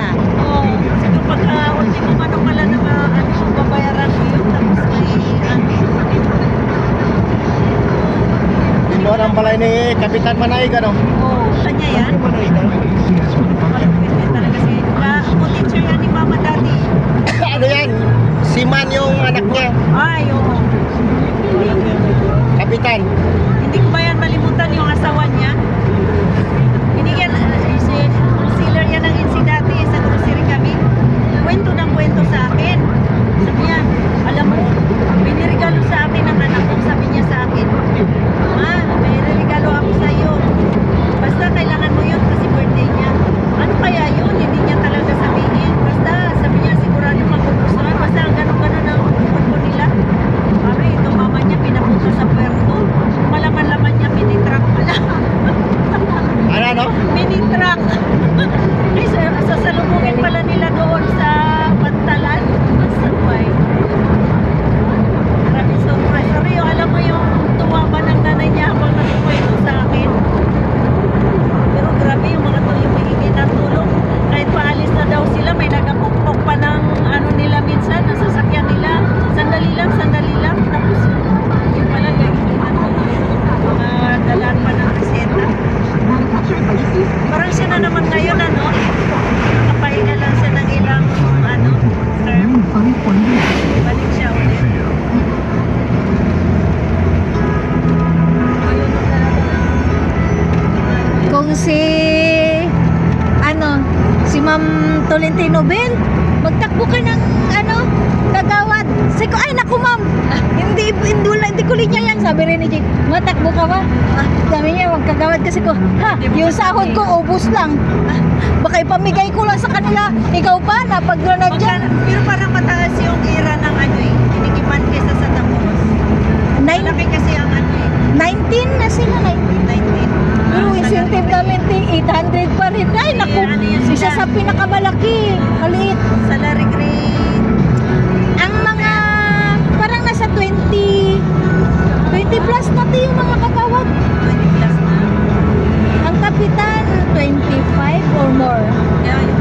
siya. Oo. Siguro pagka ultimo man pala na babayaran ko yun. Tapos may Imo ang balay ni Kapitan Manaig, ano? Oo. Kanya yan. Malupit din talaga si ako teacher yan ni Mama dati. Ano yan? Si Man yung anak niya, Ay, oo. Kapitan. Hindi ko ba yan malimutan yung asawa niya? Binigyan, si wholesaler yan ng insi dati sa grocery kami. Kwento ng kwento sa akin. Sabi niya, alam mo, binirigalo sa akin ng anak ko. Sabi niya sa akin, Ma, may regalo ako sa iyo. Basta kailangan mo yun kasi birthday niya. Ano kaya yun? Hindi niya talaga sabihin. Basta, sabi niya, sigurado magugustuhan. Basta ang ganun-ganun ang upo nila. Sabi, itong mama niya pinapunta sa puerto. Malaman-laman niya, mini-truck pala. Ano? Mini-truck. Kasi sasalubungin pala nila doon sa Pantalan. Sa Dubai. Maraming surprise. Sabi, alam mo yung tuwa ba ng nanay niya habang nagkwento sa akin? Pero grabe yung mga to, yung hihingi ng tulong. Kahit paalis na daw sila, may nagapukpok pa ng ano nila minsan, ng sasakyan nila. Sandali lang, sandali lang. Tapos yung pala, hihingi ng tulong. Mga dalan pa ng reseta. Parang siya na naman ngayon, ano? Nakapahinga lang siya ng ilang, ano, term. Balik siya ulit. Ayun na talaga. Kung si Ma'am Tolentino Ben, magtakbo ka ng kagawad. Sabi ko, ay naku ma'am, hindi ko linya yan. Sabi rin ni Jake, matakbo ka ba? Sabi niya, wag kagawad kasi ko, ha, yung sahod ko, ubus lang. Baka ipamigay ko lang sa kanila. Ikaw pa, napag-granad dyan. Pero parang mataas yung ira ng ano eh. Tinikiman kesa sa Tapuros. Malaki kasi ang ano eh. 19 na sila, 19. 19. Pero incentive namin, 800 pa rin. Ay, naku, ano yun isa sila? sa pinakamalaki. Maliit. Salary grade. Ang mga, parang nasa 20 plus natin yung mga kagawad. 20 plus na. Ang kapitan, 25 or more. Kaya yung